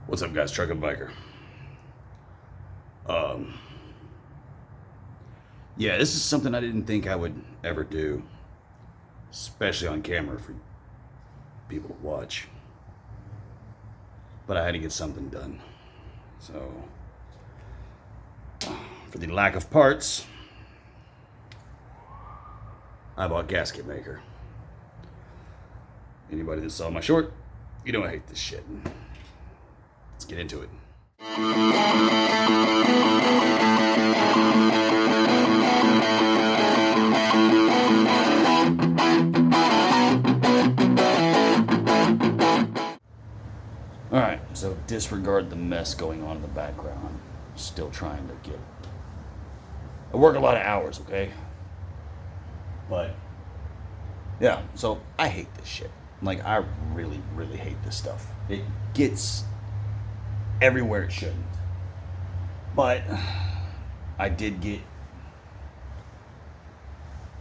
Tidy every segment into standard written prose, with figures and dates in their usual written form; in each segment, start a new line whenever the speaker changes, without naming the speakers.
What's up, guys? Truck and Biker. Um, yeah, this is something I didn't think I would ever do, especially on camera for people to watch. But I had to get something done. So, for the lack of parts, I bought Gasket Maker. Anybody that saw my short, you know I hate this shit. Let's get into it. Alright, so disregard the mess going on in the background. I'm still trying to get... I work a lot of hours, okay? But, yeah, so I hate this shit. Like, I really, really hate this stuff. It gets everywhere it shouldn't. But I did get...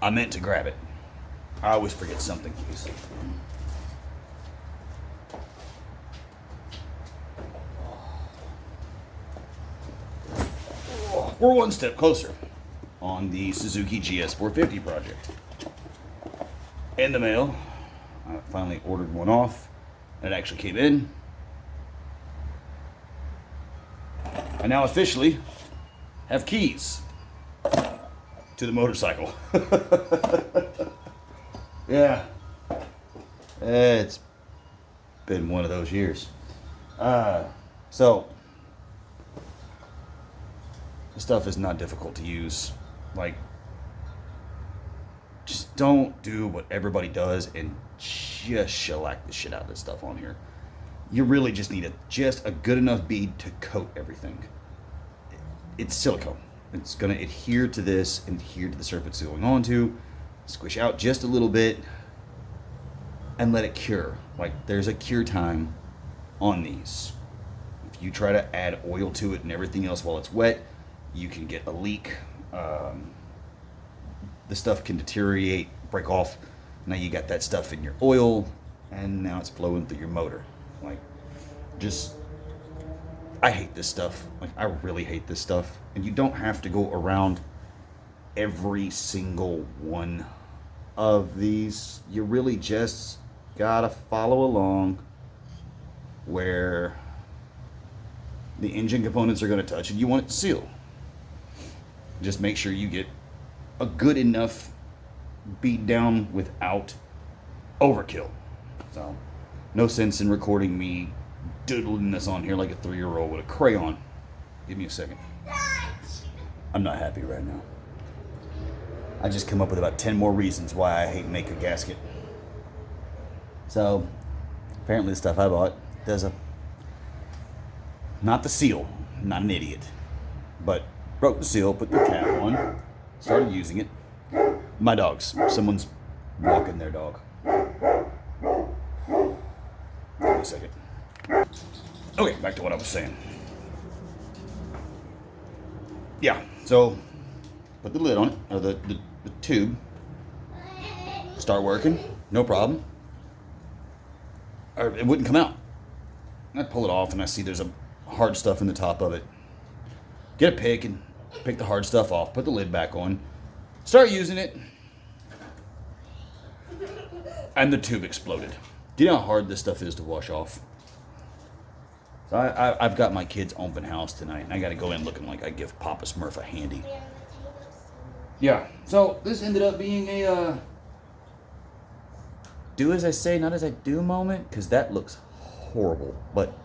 I meant to grab it. I always forget something, please. We're one step closer on the Suzuki GS450 project. In the mail, I finally ordered one off. It actually came in. I now officially have keys to the motorcycle. Yeah, it's been one of those years. So, the stuff is not difficult to use. Like, just don't do what everybody does and just shellac the shit out of this stuff on here. You really just need just a good enough bead to coat everything. It's silicone. It's going to adhere to this and adhere to the surface it's going on to. Squish out just a little bit and let it cure. Like, there's a cure time on these. If you try to add oil to it and everything else while it's wet, you can get a leak. The stuff can deteriorate, break off. Now you got that stuff in your oil, and now it's flowing through your motor. Like, I hate this stuff. Like, I really hate this stuff. And you don't have to go around every single one of these. You really just gotta follow along where the engine components are gonna touch and you want it to seal. Just make sure you get a good enough beat down without overkill. So, no sense in recording me doodling this on here like a 3-year-old with a crayon. Give me a second. I'm not happy right now. I just come up with about 10 more reasons why I hate Maker Gasket. So, apparently the stuff I bought does not the seal, I'm not an idiot, but broke the seal, put the cap on, started using it. My dogs. Someone's walking their dog. Give me a second. Okay, back to what I was saying. Yeah, so put the lid on it, or the tube. Start working, no problem. Or it wouldn't come out. I pull it off and I see there's a hard stuff in the top of it. Get a pick and pick the hard stuff off, put the lid back on, start using it, and the tube exploded. Do you know how hard this stuff is to wash off? So I've got my kids' open house tonight, and I got to go in looking like I give Papa Smurf a handy. Yeah, so this ended up being a do as I say, not as I do moment, because that looks horrible. But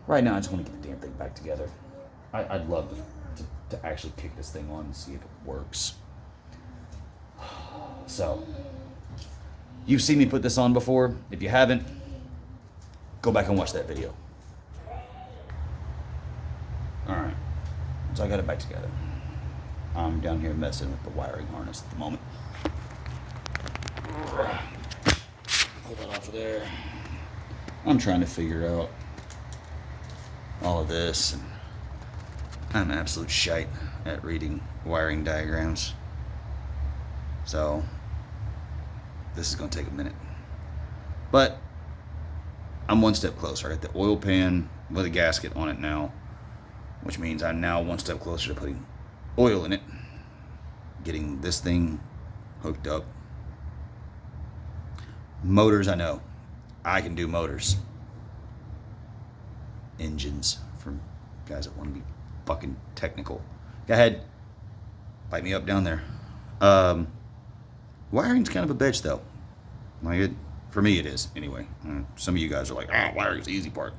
right now, I just want to get the damn thing back together. I'd love to actually kick this thing on and see if it works. So, you've seen me put this on before. If you haven't, go back and watch that video. Alright, so I got it back together. I'm down here messing with the wiring harness at the moment. Pull that off of there. I'm trying to figure out all of this, and I'm an absolute shite at reading wiring diagrams. So, this is going to take a minute. But I'm one step closer. I got the oil pan with a gasket on it now, which means I'm now one step closer to putting oil in it, getting this thing hooked up. Motors, I know. I can do motors. Engines, for guys that want to be fucking technical. Go ahead. Bite me up down there. Wiring's kind of a bitch, though. Like for me, it is, anyway. Some of you guys are like, wiring's the easy part.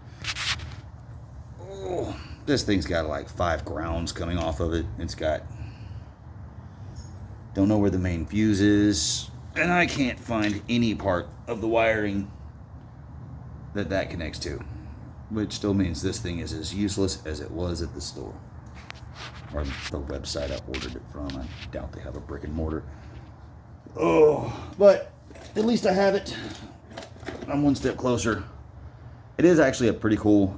Oh, this thing's got like 5 grounds coming off of it. It's got... Don't know where the main fuse is. And I can't find any part of the wiring that connects to. Which still means this thing is as useless as it was at the store. Or the website I ordered it from. I doubt they have a brick and mortar. Oh, but at least I have it. I'm one step closer. It is actually a pretty cool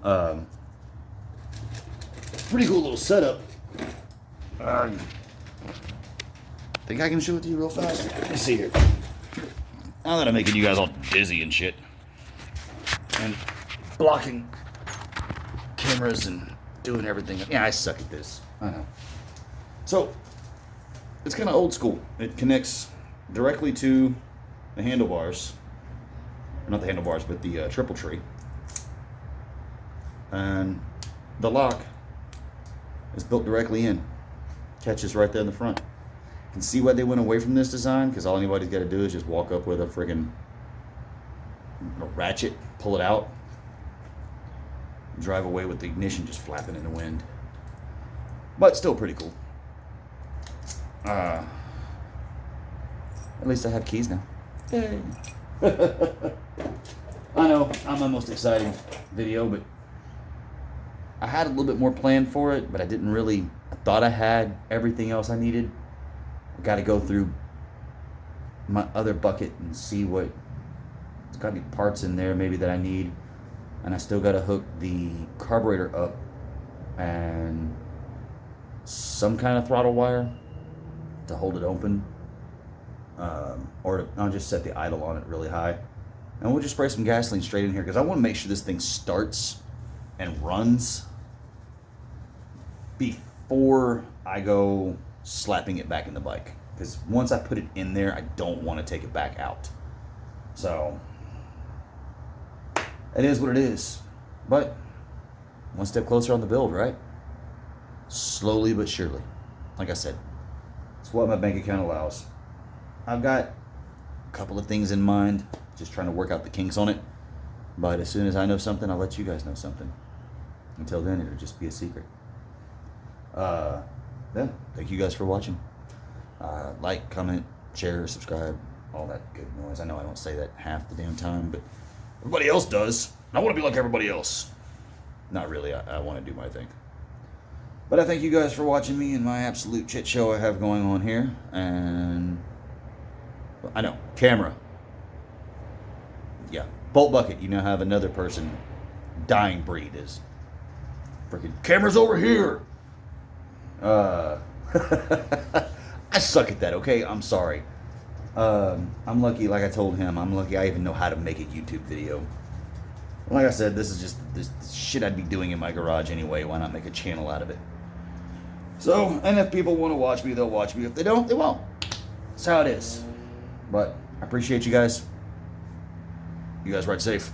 little setup. I think I can show it to you real fast. Let me see here. Now that I'm making you guys all dizzy and shit. And blocking cameras and doing everything. Yeah, I suck at this. I know. So, it's kind of old school. It connects directly to the handlebars. Not the handlebars, but the triple tree. And the lock is built directly in. Catches right there in the front. You can see why they went away from this design, because all anybody's got to do is just walk up with a friggin' ratchet, pull it out, drive away with the ignition just flapping in the wind. But still pretty cool. At least I have keys now. Yay. I know, not my most exciting video, but I had a little bit more planned for it, but I didn't really... I thought I had everything else I needed. I got to go through my other bucket and see what... There's got to be parts in there maybe that I need. And I still got to hook the carburetor up and some kind of throttle wire to hold it open. Or I'll just set the idle on it really high. And we'll just spray some gasoline straight in here because I want to make sure this thing starts and runs before I go slapping it back in the bike. Because once I put it in there, I don't want to take it back out. So, it is what it is. But, one step closer on the build, right? Slowly but surely. Like I said, it's what my bank account allows. I've got a couple of things in mind, just trying to work out the kinks on it. But as soon as I know something, I'll let you guys know something. Until then, it'll just be a secret. Yeah, thank you guys for watching. Like, comment, share, subscribe, all that good noise. I know I don't say that half the damn time, but everybody else does. I want to be like everybody else. Not really, I want to do my thing. But I thank you guys for watching me and my absolute shit show I have going on here. And I know, camera. Yeah, bolt bucket. You now have another person. Dying breed is freaking camera's over here. I suck at that. Okay, I'm sorry. I'm lucky. Like I told him, I'm lucky. I even know how to make a YouTube video. Like I said, this is just this shit I'd be doing in my garage anyway. Why not make a channel out of it? So, and if people want to watch me, they'll watch me. If they don't, they won't. That's how it is. But I appreciate you guys. You guys ride safe.